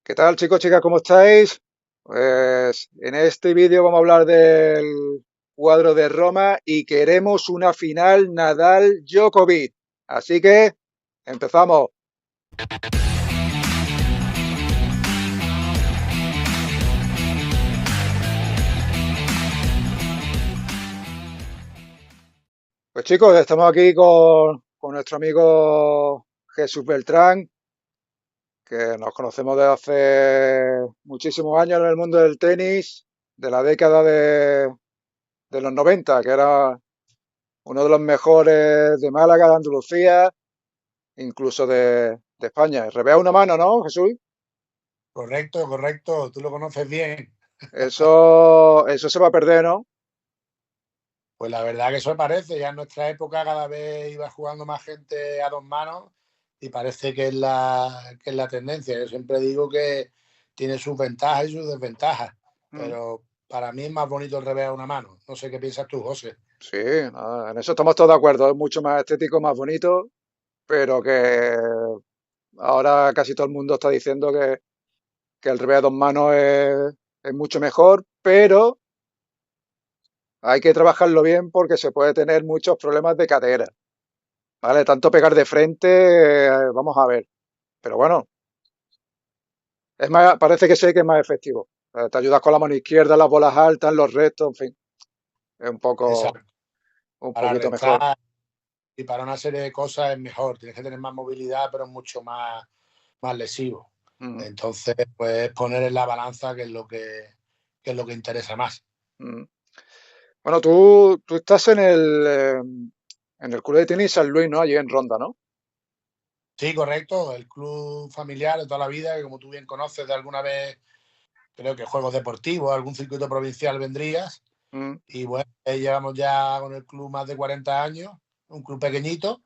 ¿Qué tal, chicos, chicas? ¿Cómo estáis? Pues en este vídeo vamos a hablar del cuadro de Roma y queremos una final Nadal-Djokovic. Así que empezamos. Pues chicos, estamos aquí con nuestro amigo Jesús Beltrán, que nos conocemos desde hace muchísimos años en el mundo del tenis, de la década de los 90, que era uno de los mejores de Málaga, de Andalucía, incluso de España. Revés a una mano, ¿no, Jesús? Correcto, correcto, tú lo conoces bien. Eso se va a perder, ¿no? Pues la verdad que eso parece, ya en nuestra época cada vez iba jugando más gente a dos manos y parece que es la tendencia. Yo siempre digo que tiene sus ventajas y sus desventajas, Mm, pero para mí es más bonito el revés a una mano. No sé qué piensas tú, José. sí, nada, en eso estamos todos de acuerdo. Es mucho más estético, más bonito, pero que ahora casi todo el mundo está diciendo que el revés a dos manos es mucho mejor, pero hay que trabajarlo bien porque se puede tener muchos problemas de cadera, ¿vale? Tanto pegar de frente, vamos a ver. Pero bueno, es más, parece que sé que es más efectivo. Te ayudas con la mano izquierda, las bolas altas, los rectos, en fin, es Exacto. un Para poquito mejor. restar y para una serie de cosas es mejor. Tienes que tener más movilidad, pero mucho más lesivo. Mm, Entonces, pues poner en la balanza qué es lo que interesa más. mm. Bueno, tú estás en el club de tenis San Luis, ¿no? Allí en Ronda, ¿no? Sí, correcto. El club familiar de toda la vida, que como tú bien conoces, de alguna vez, creo que juegos deportivos, algún circuito provincial vendrías. Mm, Y bueno, llevamos ya con el club más de 40 años, un club pequeñito,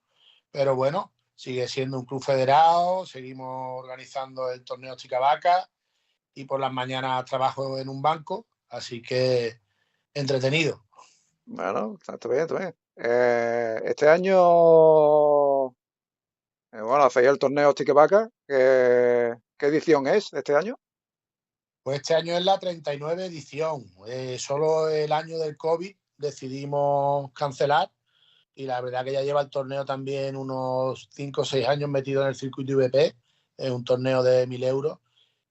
pero bueno, sigue siendo un club federado, seguimos organizando el torneo Chica Vaca y por las mañanas trabajo en un banco, así que entretenido. bueno, está bien, está bien. Este año, bueno, hacéis el torneo Tiquevaca. ¿Qué edición es este año? Pues este año es la 39 edición. Solo el año del COVID decidimos cancelar y la verdad que ya lleva el torneo también unos 5 o 6 años metido en el circuito IVP. Es un torneo de 1.000 euros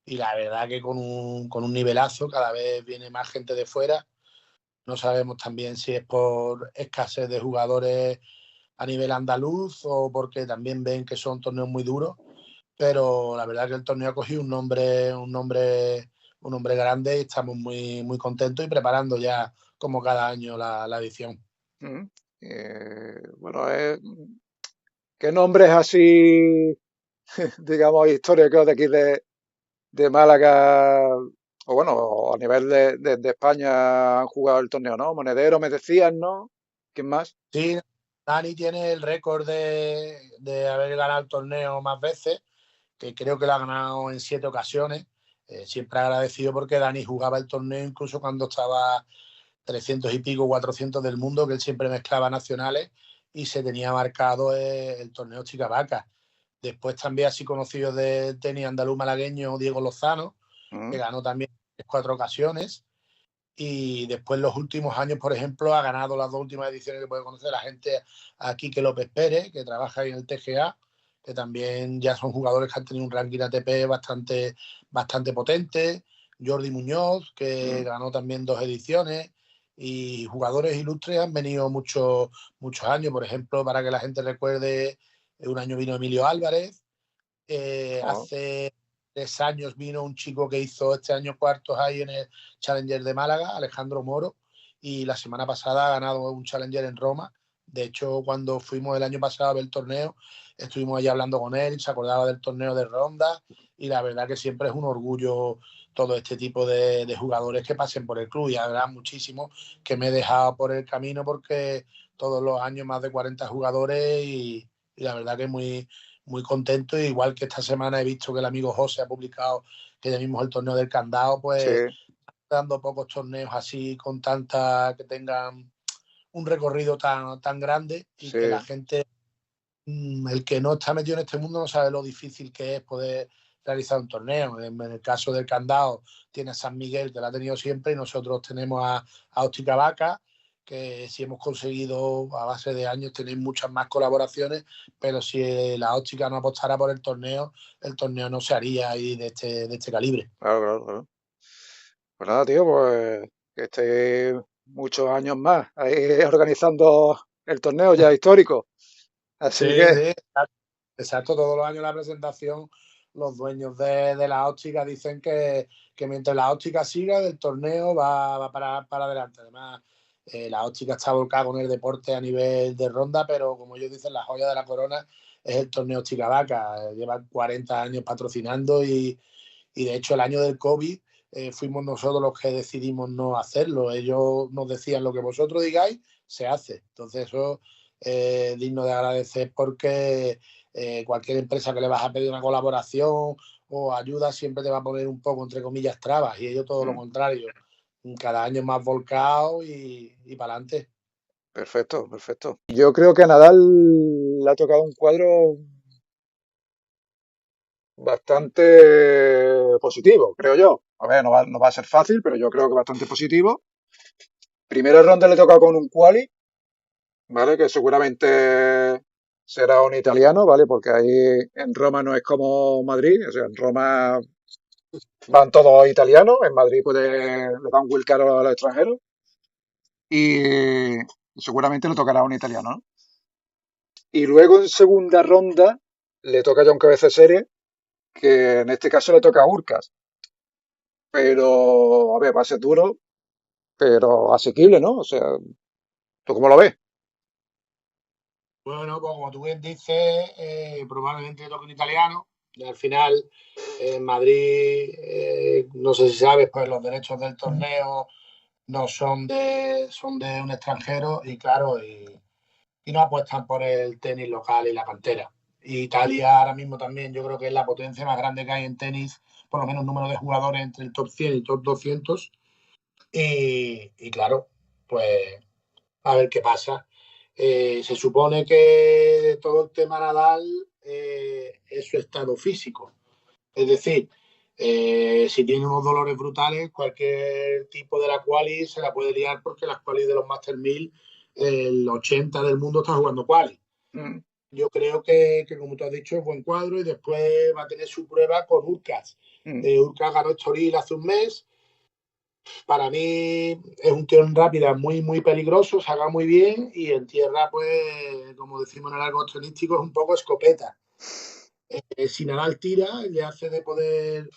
y la verdad que con un nivelazo, cada vez viene más gente de fuera. No sabemos también si es por escasez de jugadores a nivel andaluz o porque también ven que son torneos muy duros, pero la verdad que el torneo ha cogido un nombre grande y estamos muy, muy contentos y preparando ya como cada año la edición. Mm, bueno, ¿qué nombres así, digamos, históricos de aquí de Málaga, o bueno, o a nivel de España han jugado el torneo, ¿no? Monedero, me decías, ¿no? ¿Quién más? Sí, Dani tiene el récord de haber ganado el torneo más veces, que creo que lo ha ganado en 7 ocasiones. Siempre agradecido porque Dani jugaba el torneo incluso cuando estaba 300 y pico, 400 del mundo, que él siempre mezclaba nacionales y se tenía marcado el torneo Chicavaca. Después también así conocido de tenis andaluz malagueño Diego Lozano, que Mm, ganó también 4 ocasiones. Y después los últimos años, por ejemplo, ha ganado las 2 últimas ediciones que puede conocer la gente aquí, que López Pérez, que trabaja en el TGA, que también ya son jugadores que han tenido un ranking ATP bastante, bastante potente. Jordi Muñoz, que mm, ganó también 2 ediciones. Y jugadores ilustres han venido muchos años. Por ejemplo, para que la gente recuerde, un año vino Emilio Álvarez, oh, hace 3 años vino un chico que hizo este año cuartos ahí en el Challenger de Málaga, Alejandro Moro, y la semana pasada ha ganado un Challenger en Roma. De hecho, cuando fuimos el año pasado a ver el torneo, estuvimos allí hablando con él, se acordaba del torneo de Ronda, y la verdad que siempre es un orgullo todo este tipo de jugadores que pasen por el club, y habrá muchísimos que me he dejado por el camino porque todos los años más de 40 jugadores y la verdad que muy, muy contento. Igual que esta semana he visto que el amigo José ha publicado que ya mismo es el torneo del candado, sí, pues dando pocos torneos así con tanta que tengan un recorrido tan grande y que la sí, gente, el que no está metido en este mundo no sabe lo difícil que es poder realizado un torneo. En el caso del candado tiene a San Miguel, que lo ha tenido siempre, y nosotros tenemos a Óptica Vaca, que sí hemos conseguido a base de años tener muchas más colaboraciones, pero si la óptica no apostara por el torneo no se haría ahí de este calibre. Claro, claro, claro. Pues nada, tío, pues que estéis muchos años más ahí organizando el torneo ya histórico. Sí, Así que, sí, exacto. Todos los años la presentación, los dueños de la óptica dicen que mientras la óptica siga, el torneo va para adelante. Además, la óptica está volcada con el deporte a nivel de ronda, pero como ellos dicen, la joya de la corona es el torneo Óptica Vaca. Llevan 40 años patrocinando y de hecho el año del COVID fuimos nosotros los que decidimos no hacerlo. Ellos nos decían lo que vosotros digáis, se hace. Entonces eso es digno de agradecer porque cualquier empresa que le vas a pedir una colaboración o ayuda siempre te va a poner un poco, entre comillas, trabas y ellos todo lo mm, contrario. Cada año más volcado y para adelante. perfecto, perfecto. Yo creo que a Nadal le ha tocado un cuadro bastante positivo, creo yo. A ver, no va a ser fácil, pero yo creo que bastante positivo. Primera ronda le toca con un quali, ¿vale? Que seguramente será un italiano, ¿vale? Porque ahí en Roma no es como Madrid, o sea, en Roma van todos italianos, en Madrid le dan will caro a los extranjeros y seguramente le tocará a un italiano, ¿no? Y luego en segunda ronda le toca ya un cabeza de serie, que en este caso le toca a Urcas. Pero, a ver, va a ser duro, pero asequible, ¿no? O sea, ¿tú cómo lo ves? Bueno, pues como tú bien dices, probablemente toque un italiano. Y al final, en Madrid, no sé si sabes, pues los derechos del torneo no son de un extranjero y claro, y no apuestan por el tenis local y la cantera. Y Italia ahora mismo también yo creo que es la potencia más grande que hay en tenis, por lo menos número de jugadores entre el top 100 y top 200. Y claro, pues a ver qué pasa. Se supone que todo el tema Nadal es su estado físico. Es decir, si tiene unos dolores brutales, cualquier tipo de la quali se la puede liar porque las quali de los Master 1000, el 80 del mundo está jugando quali. Mm, Yo creo que, como tú has dicho, es buen cuadro y después va a tener su prueba con Urcas. mm, Urcas ganó Estoril hace un mes. Para mí es un tío en rápida muy peligroso, saca muy bien y en tierra, pues, como decimos en el argot tenístico, es un poco escopeta. Si Nadal tira, le hace de poder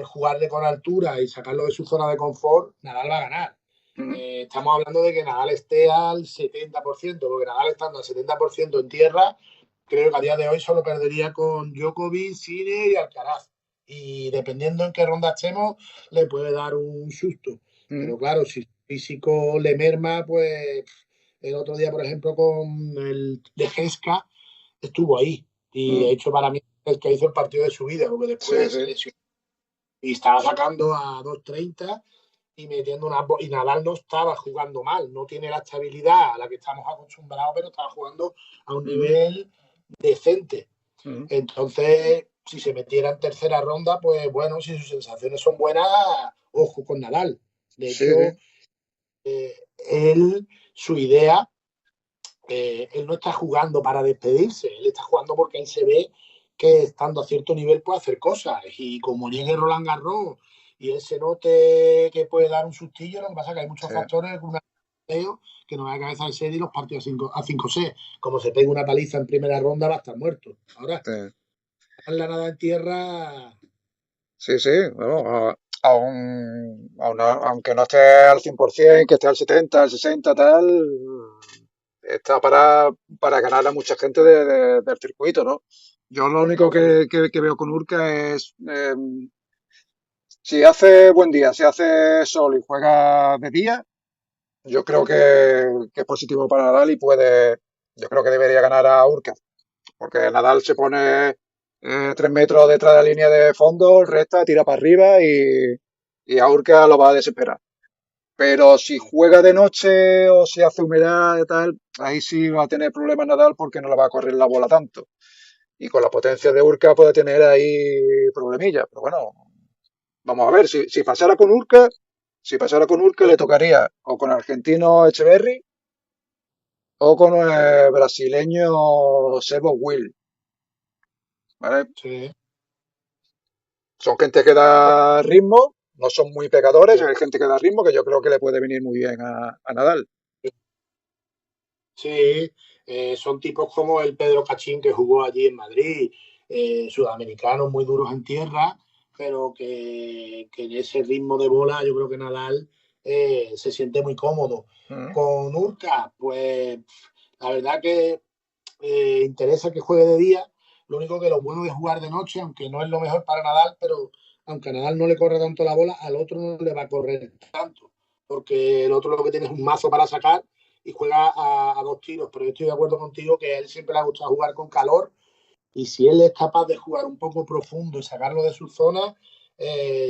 jugarle con altura y sacarlo de su zona de confort, Nadal va a ganar. mm, Estamos hablando de que Nadal esté al 70%, porque Nadal estando al 70% en tierra, creo que a día de hoy solo perdería con Djokovic, Sinner y Alcaraz. Y dependiendo en qué ronda estemos, le puede dar un susto. mm, Pero claro, si su físico le merma, pues el otro día, por ejemplo, con el de Gesca, estuvo ahí. Y de mm. hecho, para mí, el que hizo el partido de su vida, porque Sí, después se sí. lesionó y estaba sacando a 2.30 y metiendo una. Y Nadal no estaba jugando mal, no tiene la estabilidad a la que estamos acostumbrados, pero estaba jugando a un Mm, nivel decente. mm. Entonces, si se metiera en tercera ronda, pues bueno, si sus sensaciones son buenas, ojo con Nadal. De Sí, hecho, sí. su idea, él no está jugando para despedirse, él está jugando porque él se ve que estando a cierto nivel puede hacer cosas. Y como llegue Roland Garros y él se note que puede dar un sustillo, lo que pasa es que hay muchos Sí, factores, que no va a cabeza de serie y los partidos a 5-6. Como se pegue una paliza en primera ronda, va a estar muerto. Ahora, sí. en la nada en tierra. Sí, sí, bueno, aunque no esté al 100%, que esté al 70, al 60, tal, está para ganar a mucha gente del circuito, ¿no? Yo lo único que veo con Urca es, si hace buen día, si hace sol y juega de día, yo creo que es positivo para Nadal y yo creo que debería ganar a Urca, porque Nadal se pone 3 metros detrás de la línea de fondo, recta, tira para arriba y a Urca lo va a desesperar. Pero si juega de noche o si hace humedad y tal, ahí sí va a tener problemas Nadal porque no le va a correr la bola tanto. y con la potencia de Urca puede tener ahí problemillas. Pero bueno, vamos a ver, si pasara con Urca le tocaría o con Argentino Echeverry o con el brasileño Sebo Will, ¿vale? Sí, Son gente que da ritmo, no son muy pecadores, hay gente que da ritmo que yo creo que le puede venir muy bien a Nadal. sí, son tipos como el Pedro Cachín que jugó allí en Madrid, sudamericanos muy duros en tierra, pero que en ese ritmo de bola yo creo que Nadal se siente muy cómodo. Mm, Con Urca, pues la verdad que interesa que juegue de día. Lo único que lo bueno de jugar de noche, aunque no es lo mejor para Nadal, pero aunque a Nadal no le corre tanto la bola, al otro no le va a correr tanto, porque el otro lo que tiene es un mazo para sacar y juega a dos tiros. Pero yo estoy de acuerdo contigo que a él siempre le ha gustado jugar con calor y si él es capaz de jugar un poco profundo y sacarlo de su zona,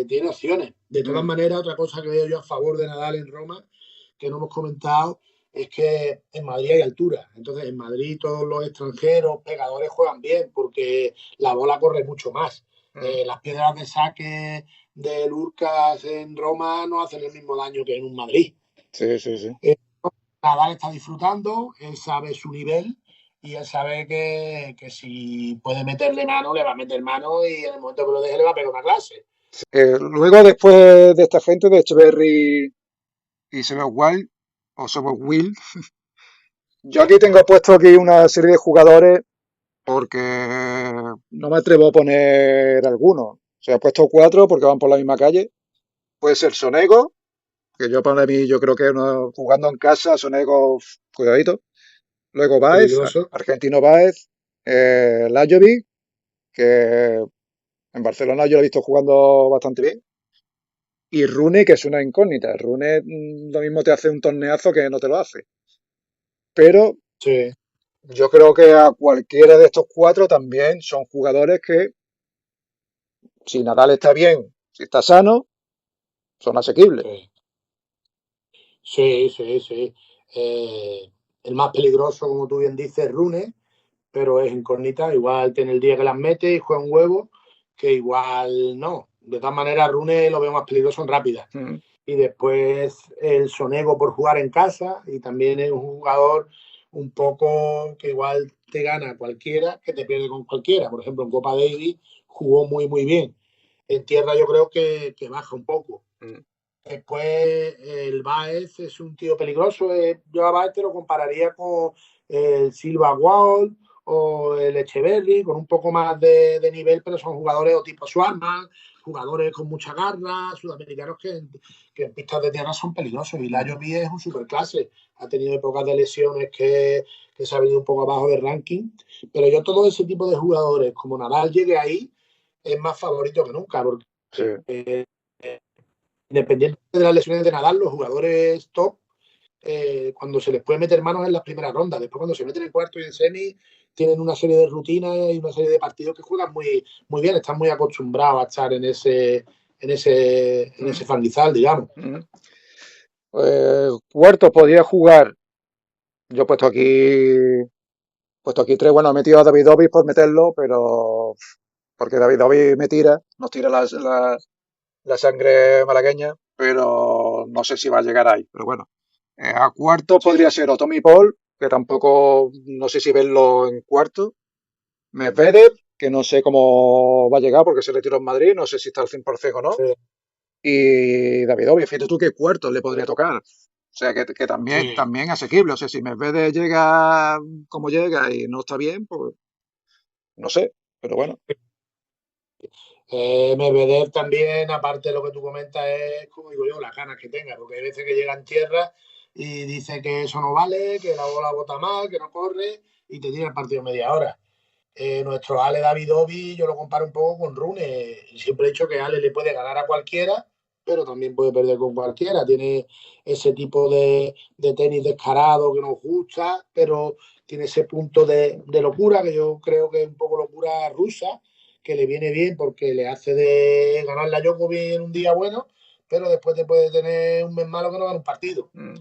tiene opciones. De todas mm, maneras, otra cosa que veo yo a favor de Nadal en Roma, que no hemos comentado, es que en Madrid hay altura. Entonces, en Madrid todos los extranjeros, pegadores juegan bien porque la bola corre mucho más. mm. Las piedras de saque de Lurcas en Roma no hacen el mismo daño que en un Madrid. Sí, sí, sí. Eh, Nadal está disfrutando, él sabe su nivel y él sabe que si puede meterle mano, le va a meter mano y en el momento que lo deje le va a pegar una clase. Luego, después de esta gente, de Echeverry y Sebo Wild, o Sebo Will, yo aquí tengo puesto aquí una serie de jugadores porque no me atrevo a poner algunos. O sea, he puesto cuatro porque van por la misma calle. Puede ser Sonego, que yo para mí yo creo que jugando en casa, Sonego, cuidadito. Luego Baez, Peligroso. argentino Baez, Lajovic, que en Barcelona yo lo he visto jugando bastante bien. Y Rune, que es una incógnita. Rune lo mismo te hace un torneazo que no te lo hace. Pero Sí, yo creo que a cualquiera de estos cuatro también son jugadores que, si Nadal está bien, si está sano, son asequibles. sí, sí, sí, sí. El más peligroso, como tú bien dices, Rune, pero es incógnita. Igual tiene el día que las mete y juega un huevo, que igual no. De todas maneras, Rune lo veo más peligroso en rápida. Mm, Y después el Sonego por jugar en casa y también es un jugador un poco que igual te gana cualquiera, que te pierde con cualquiera. Por ejemplo, en Copa Davis jugó muy, muy bien. En tierra yo creo que baja un poco. mm, Después el Baez es un tío peligroso. Yo a Baez te lo compararía con el Silva Wall o el Echeverry, con un poco más de nivel, pero son jugadores o tipo Schwarman, jugadores con mucha garra, sudamericanos que en pistas de tierra son peligrosos. Y mm, Layo Vie es un superclase. Ha tenido épocas de lesiones que se ha venido un poco abajo de ranking. Pero yo todo ese tipo de jugadores, como Nadal llegue ahí, es más favorito que nunca, porque sí. independiente de las lesiones de Nadal, los jugadores top, cuando se les puede meter manos en las primeras rondas, después cuando se meten en cuarto y en semi, tienen una serie de rutinas y una serie de partidos que juegan muy, muy bien, están muy acostumbrados a estar en ese Mm, fanguizal, digamos. mm. Huerto podía jugar. Yo he puesto aquí tres. Bueno, he metido a David Ovis por meterlo, pero porque David Ovis me tira, nos tira la sangre malagueña, pero no sé si va a llegar ahí. Pero bueno, a cuarto Sí, podría ser o Tommy Paul, que tampoco, no sé si verlo en cuarto. Medvedev, que no sé cómo va a llegar porque se retiró en Madrid, no sé si está al 100% o no. sí, Y Davidovich, fíjate tú qué cuartos le podría tocar. O sea, que también, sí. también asequible. O sea, si Medvedev llega como llega y no está bien, pues no sé. Pero bueno, Medvedev también, aparte de lo que tú comentas, es, como digo yo, las ganas que tenga, porque hay veces que llega en tierra y dice que eso no vale, que la bola bota mal, que no corre y te tira el partido media hora. Nuestro Ale Davidovi, yo lo comparo un poco con Rune. Siempre he dicho que Ale le puede ganar a cualquiera, pero también puede perder con cualquiera. Tiene ese tipo de tenis descarado que nos gusta, pero tiene ese punto de locura, que yo creo que es un poco locura rusa, que le viene bien porque le hace de ganar la Djokovic en un día bueno, pero después te puede tener un mes malo que no gana un partido. mm,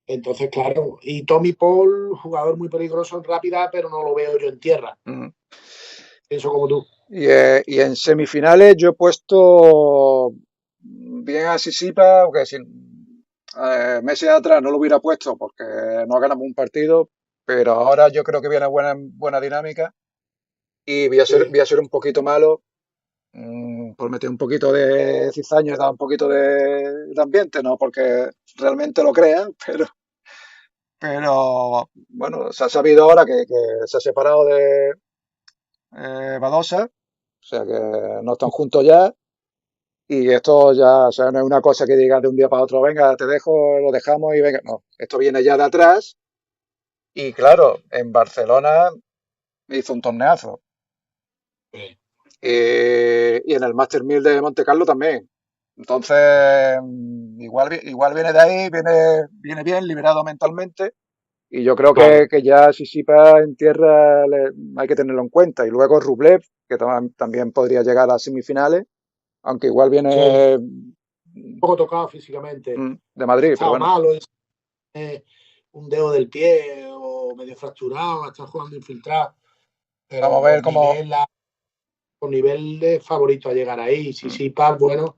Entonces, claro, y Tommy Paul, jugador muy peligroso en rápida, pero no lo veo yo en tierra. mm. pienso como tú. Y en semifinales yo he puesto bien a Sisipa, porque si meses atrás no lo hubiera puesto porque no ganamos un partido, pero ahora yo creo que viene buena dinámica y Sí, voy a ser un poquito malo, por meter un poquito de cizaña y dar un poquito de ambiente, no porque realmente lo crean, pero bueno, se ha sabido ahora que se ha separado de Badosa, o sea que no están juntos ya. Y esto ya, o sea, no es una cosa que digas de un día para otro, venga, te dejo, lo dejamos y venga. No, esto viene ya de atrás. Y claro, en Barcelona hizo un torneazo. sí. Y en el Master 1000 de Monte Carlo también. Entonces, igual viene de ahí, viene bien, liberado mentalmente. Y yo creo Claro. que ya Sisipa en tierra hay que tenerlo en cuenta. Y luego Rublev, que también podría llegar a las semifinales, aunque igual Sí, viene un poco tocado físicamente. de Ha Madrid, pero estado bueno. malo, eh, un dedo del pie o medio fracturado, ha estado jugando infiltrado, Vamos pero a ver cómo. con nivel de favorito a llegar ahí. Sí, mm, sí, Paz, bueno,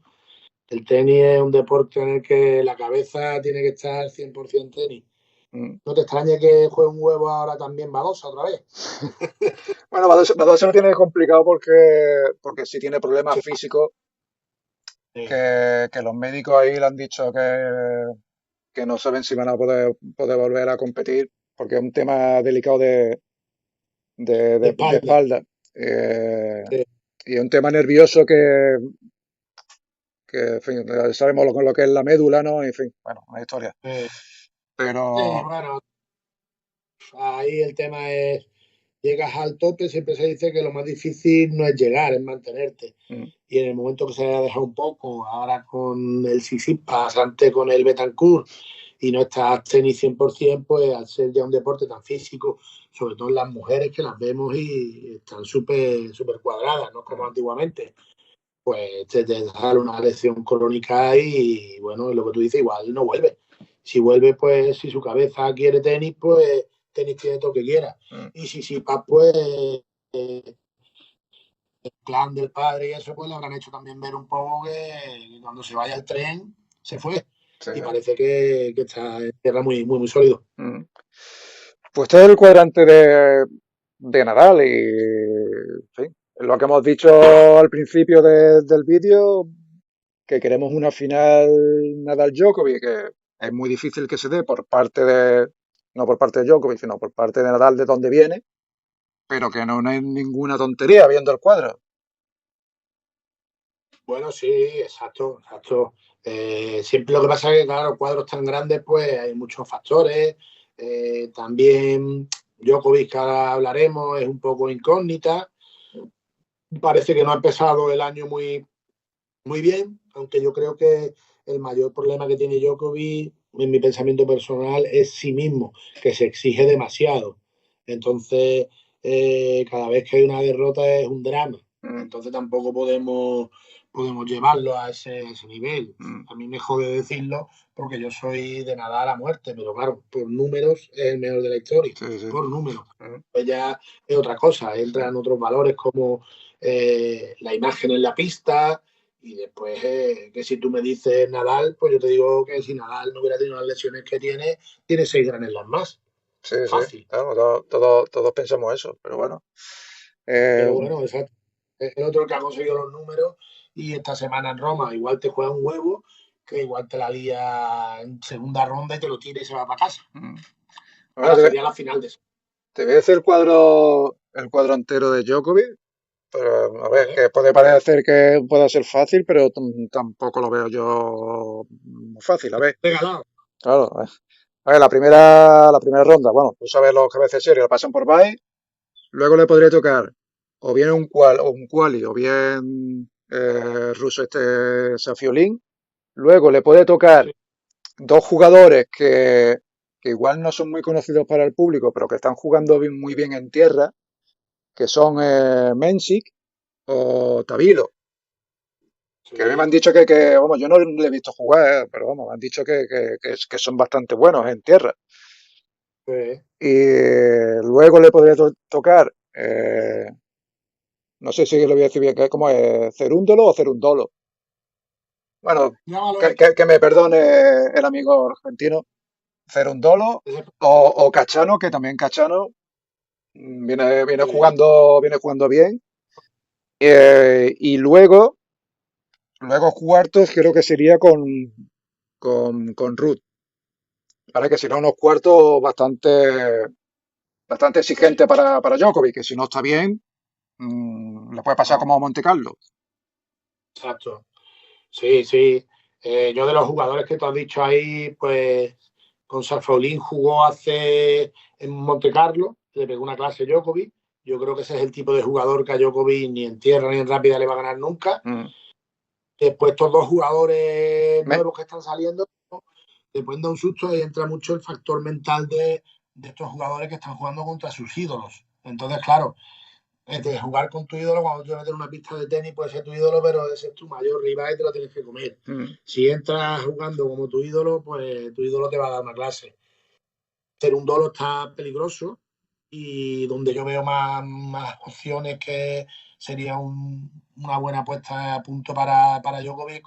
el tenis es un deporte en el que la cabeza tiene que estar 100% tenis. mm. No te extrañe que juegue un huevo ahora también Badosa otra vez. Bueno, Badosa lo tiene complicado porque sí tiene problemas Sí, físicos sí, que los médicos ahí le han dicho que no saben si van a poder volver a competir porque es un tema delicado de de espalda. espalda. Eh, Sí, y es un tema nervioso en fin, sabemos lo que es la médula, ¿no? En fin, bueno, una historia. sí. Sí, Pero, bueno, ahí el tema es, llegas al tope, siempre se dice que lo más difícil no es llegar, es mantenerte. mm, Y en el momento que se haya dejado un poco, ahora con el Sisipas, antes con el Betancourt, y no estás tenis 100%, pues al ser ya un deporte tan físico, sobre todo en las mujeres que las vemos y están súper cuadradas, no como mm, antiguamente, pues te da una lesión crónica y bueno, y lo que tú dices, igual no vuelve. Si vuelve, pues si su cabeza quiere tenis, pues tenis tiene todo que quiera. mm, Y si Sisipas, pues eh, clan del padre y eso, pues le habrán hecho también ver un poco que cuando se vaya el tren, se fue. sí, Y parece que está en tierra muy sólido. mm. Pues este es el cuadrante de Nadal y, en fin, lo que hemos dicho al principio del vídeo, que queremos una final Nadal-Djokovic, que es muy difícil que se dé no por parte de Djokovic, sino por parte de Nadal de donde viene, pero que no es ninguna tontería viendo el cuadro. Bueno, sí, exacto, exacto. Siempre lo que pasa es que, claro, cuadros tan grandes, pues hay muchos factores. También Djokovic, que ahora hablaremos, es un poco incógnita. Parece que no ha empezado el año muy bien, aunque yo creo que el mayor problema que tiene Djokovic, en mi pensamiento personal, es sí mismo, que se exige demasiado. Entonces, cada vez que hay una derrota es un drama. Mm, Entonces tampoco podemos llevarlo a ese nivel. mm, A mí me jode decirlo porque yo soy de Nadal a muerte, pero claro, por números es el mejor de la historia, sí, sí. por números. Mm, Pues ya es otra cosa, sí, entran otros valores como la imagen en la pista, y después, que si tú me dices Nadal, pues yo te digo que si Nadal no hubiera tenido las lesiones que tiene 6 Grand Slam más. sí, sí. Fácil. Claro, todos pensamos eso, pero bueno. Pero Eh, bueno, exacto. Es el otro que ha conseguido los números y esta semana en Roma igual te juega un huevo, que igual te la lía en segunda ronda y te lo tira y se va para casa. mm. Bueno, Ahora sería la final de eso. te voy a decir el cuadro entero de Djokovic. Pero, a ver, Vale, que puede parecer que pueda ser fácil, pero tampoco lo veo yo muy fácil. A ver, regalado. claro. A ver, la primera ronda, bueno, tú sabes los cabezas serios, lo pasan por bye. Luego le podría tocar o bien un quali o bien ruso Safiolín. Luego le puede tocar Sí, dos jugadores que igual no son muy conocidos para el público, pero que están jugando muy bien en tierra, que son Mensik o Tabilo. Que a mí me han sí, dicho vamos, yo no le he visto jugar, pero vamos, me han dicho que son bastante buenos en tierra. sí, Y luego le podría tocar No sé si lo voy a decir bien, que es como Cerúndolo o Cerundolo. Bueno, Llámalo que me perdone el amigo argentino. Cerundolo o Cachano, que también Cachano sí, viene jugando bien. Y luego cuartos creo que sería con Ruth. Para que será unos cuartos bastante exigente para Djokovic, que si no está bien, le puede pasar no, como a Monte Carlo. exacto. Sí, sí. Yo de los jugadores que tú has dicho ahí, pues con Safaulín jugó hace en Monte Carlo, le pegó una clase a Djokovic. Yo creo que ese es el tipo de jugador que a Djokovic ni en tierra ni en rápida le va a ganar nunca. Mm. Después estos dos jugadores Me- nuevos que están saliendo, ¿no? Le pueden dar un susto y entra mucho el factor mental de estos jugadores que están jugando contra sus ídolos. Entonces, claro, de jugar con tu ídolo, cuando tú te metes en una pista de tenis, puede ser tu ídolo, pero ese es tu mayor rival y te lo tienes que comer. mm, Si entras jugando como tu ídolo, pues tu ídolo te va a dar una clase. Ser un dolo está peligroso y donde yo veo más opciones que sería una buena apuesta a punto para Djokovic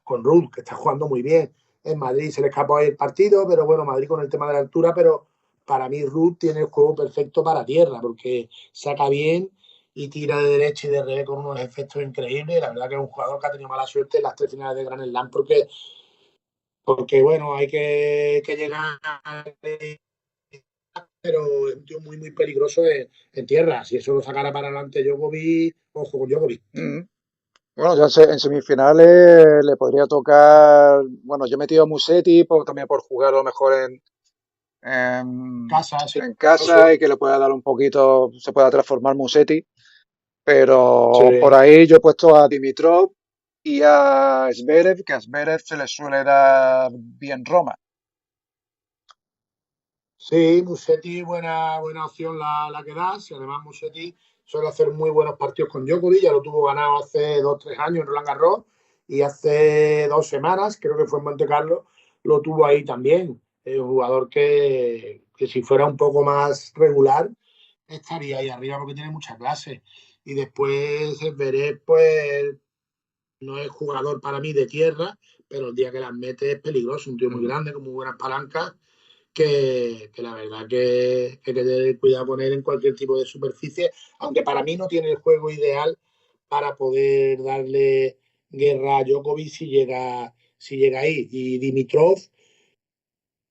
con Ruth, que está jugando muy bien. En Madrid se le escapó ahí el partido, pero bueno, Madrid con el tema de la altura, pero para mí Ruth tiene el juego perfecto para tierra, porque saca bien y tira de derecha y de revés con unos efectos increíbles. La verdad que es un jugador que ha tenido mala suerte en las tres finales de Grand Slam, porque bueno, hay que llegar, pero es un tío muy, muy peligroso en tierra. Si eso lo sacara para adelante Djokovic, ojo con Djokovic. mm. Bueno, ya en semifinales le podría tocar. Bueno, yo he metido a Musetti también por jugar a lo mejor Casa, sí. en No sé. casa y que le pueda dar un poquito, se pueda transformar Musetti. Pero por Sí. ahí yo he puesto a Dimitrov y a Zverev, que a Zverev se le suele dar bien Roma. Sí, Musetti, buena opción la que das. Y además Musetti suele hacer muy buenos partidos con Djokovic. Ya lo tuvo ganado hace 2 o 3 años en Roland Garros. Y hace 2 semanas, creo que fue en Monte Carlo, lo tuvo ahí también. Es un jugador que si fuera un poco más regular, estaría ahí arriba porque tiene mucha clase. Y después veré, pues no es jugador para mí de tierra, pero el día que las mete es peligroso. Un tío muy Mm, grande, con muy buenas palancas que la verdad que hay que tener cuidado con él en cualquier tipo de superficie, aunque para mí no tiene el juego ideal para poder darle guerra a Djokovic si llega ahí. Y Dimitrov,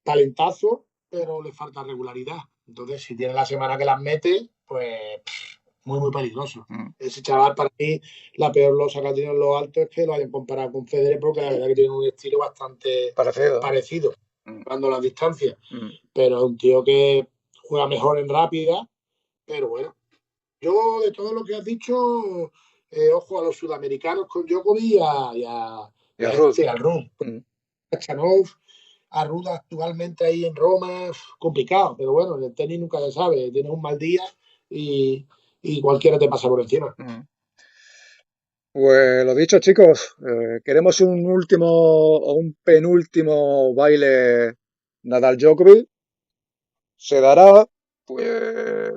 talentazo, pero le falta regularidad. Entonces, si tiene la semana que las mete, pues muy, muy peligroso. mm. Ese chaval, para mí, la peor losa que ha tenido en lo alto es que lo hayan comparado con Federer, porque la verdad que tiene un estilo bastante Parecido. parecido, Mm, dando las distancias, mm. pero es un tío que juega mejor en rápida, pero bueno, yo de todo lo que has dicho, ojo a los sudamericanos con Djokovic Y y a a Ruth. este, al Run, Mm. a Chanov, a Ruda actualmente ahí en Roma, complicado, pero bueno, en el tenis nunca se sabe, tienes un mal día y, y cualquiera te pasa por encima. Mm. Pues lo dicho, chicos, queremos un último o un penúltimo baile Nadal Djokovic. Se dará, pues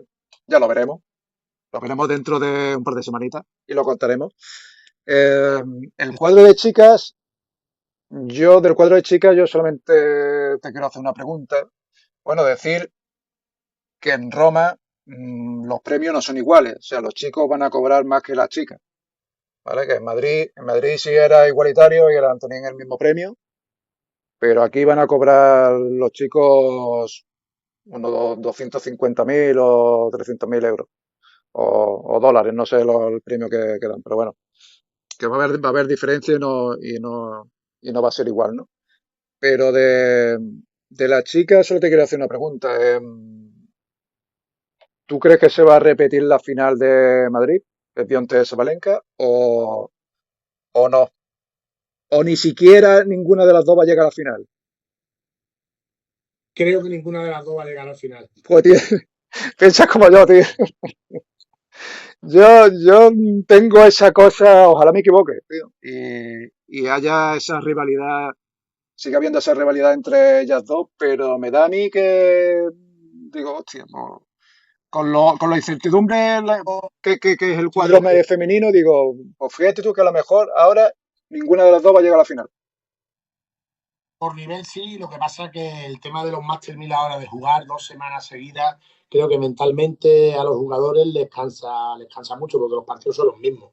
ya lo veremos. Lo veremos dentro de un par de semanitas y lo contaremos. Eh, el cuadro de chicas, del cuadro de chicas, yo solamente te quiero hacer una pregunta. Bueno, decir que en Roma los premios no son iguales. O sea, los chicos van a cobrar más que las chicas. ¿Vale? Que en Madrid sí era igualitario y el Antonín el mismo premio, pero aquí van a cobrar los chicos unos 250.000 o 300.000 euros o dólares, no sé el premio que dan, pero bueno, que va a haber diferencia y no va a ser igual, ¿no? Pero de la chica solo te quiero hacer una pregunta. ¿Tú crees que se va a repetir la final de Madrid, el Dionte Sabalenka, o no? ¿O ni siquiera ninguna de las dos va a llegar a la final? Creo que ninguna de las dos va a llegar al final. Pues tío, piensas como yo, tío. Yo tengo esa cosa, ojalá me equivoque, tío, y haya esa rivalidad, sigue habiendo esa rivalidad entre ellas dos, pero me da a mí que digo, hostia, no. con la incertidumbre que es el Sí, cuadro femenino, digo, pues fíjate tú que a lo mejor ahora ninguna de las dos va a llegar a la final. por nivel sí, lo que pasa es que el tema de los Master 1000 ahora de jugar 2 semanas seguidas, creo que mentalmente a los jugadores les cansa mucho porque los partidos son los mismos.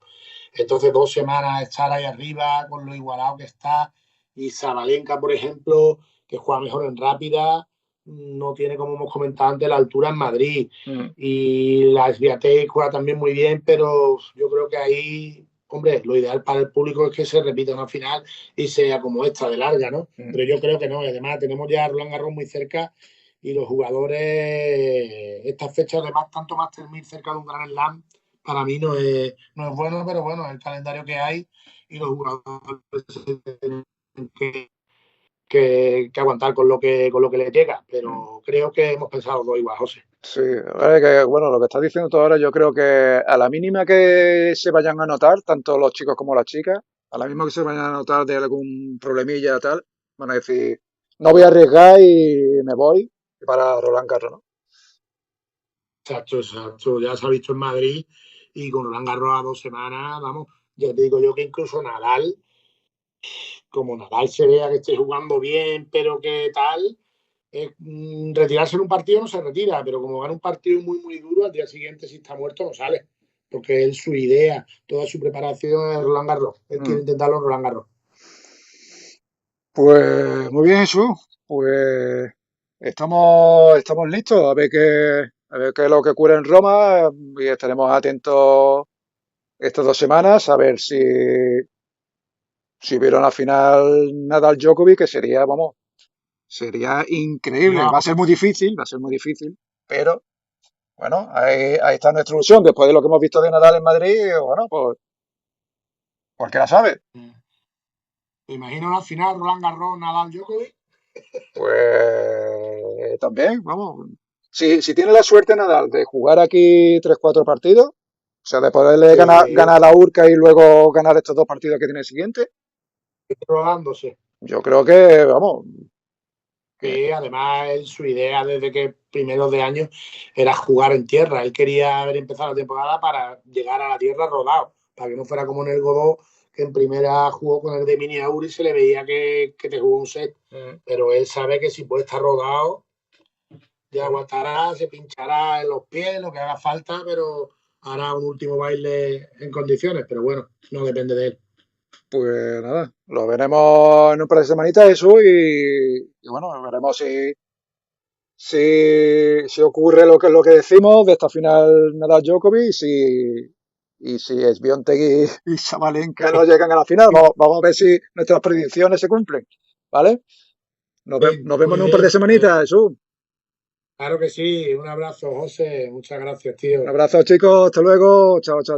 Entonces 2 semanas estar ahí arriba con lo igualado que está y Sabalenka, por ejemplo, que juega mejor en rápida, no tiene, como hemos comentado antes, la altura en Madrid. Mm, Y la Swiatek juega también muy bien, pero yo creo que ahí, hombre, lo ideal para el público es que se repita una final y sea como esta de larga, ¿no? mm. Pero yo creo que no, y además tenemos ya a Roland Garros muy cerca y los jugadores, estas fechas además, tanto Master 1000 cerca de un Gran Slam, para mí no es bueno, pero bueno, es el calendario que hay y los jugadores tienen que aguantar con lo que les llega. Mm. Pero creo que hemos pensado todo igual, José. Sí, vale, que bueno, lo que estás diciendo tú ahora, yo creo que a la mínima que se vayan a notar, tanto los chicos como las chicas, a la mínima que se vayan a notar de algún problemilla tal, van a decir, no voy a arriesgar y me voy para Roland Garros, ¿no? Exacto, exacto. Ya se ha visto en Madrid y con Roland Garros a 2 semanas, vamos, ya te digo yo que incluso Nadal, como Nadal se vea que esté jugando bien, pero que tal, retirarse en un partido no se retira, pero como gana un partido muy, muy duro, al día siguiente, si está muerto, no sale. Porque él, su idea, toda su preparación es Roland Garros. Él quiere Mm. intentarlo en Roland Garros. Pues muy bien, Jesús. Pues estamos listos a ver qué es lo que ocurre en Roma y estaremos atentos estas 2 semanas a ver si vieron la final Nadal Djokovic, que sería, vamos, sería increíble. Ya, Va a ser muy difícil, pero bueno, ahí está nuestra ilusión. Después de lo que hemos visto de Nadal en Madrid, bueno, pues cualquiera sabe. ¿te imaginas una final Roland Garros, Nadal, Djokovic? Pues también, vamos. Si tiene la suerte Nadal de jugar aquí 3 4 partidos, o sea, de poderle Sí, ganar la Urca y luego ganar estos 2 partidos que tiene el siguiente, rodándose. yo creo que, vamos, que- Sí, además su idea desde que primeros de año era jugar en tierra. Él quería haber empezado la temporada para llegar a la tierra rodado, para que no fuera como en el Godó, que en primera jugó con el de Mini Auri y se le veía que te jugó un set. Mm. Pero él sabe que si puede estar rodado, ya aguantará, se pinchará en los pies, lo que haga falta, pero hará un último baile en condiciones. Pero bueno, no depende de él. Pues nada, lo veremos en un par de semanitas eso y bueno, veremos si ocurre lo que decimos de esta final Nadal Djokovic y si Swiatek y Sabalenka no llegan a la final. Vamos a ver si nuestras predicciones se cumplen, ¿vale? Bien, Nos vemos muy en un par de bien. semanitas, Jesús. Claro que sí. Un abrazo, José. Muchas gracias, Un tío. abrazo, chicos. Hasta luego. Chao, chao.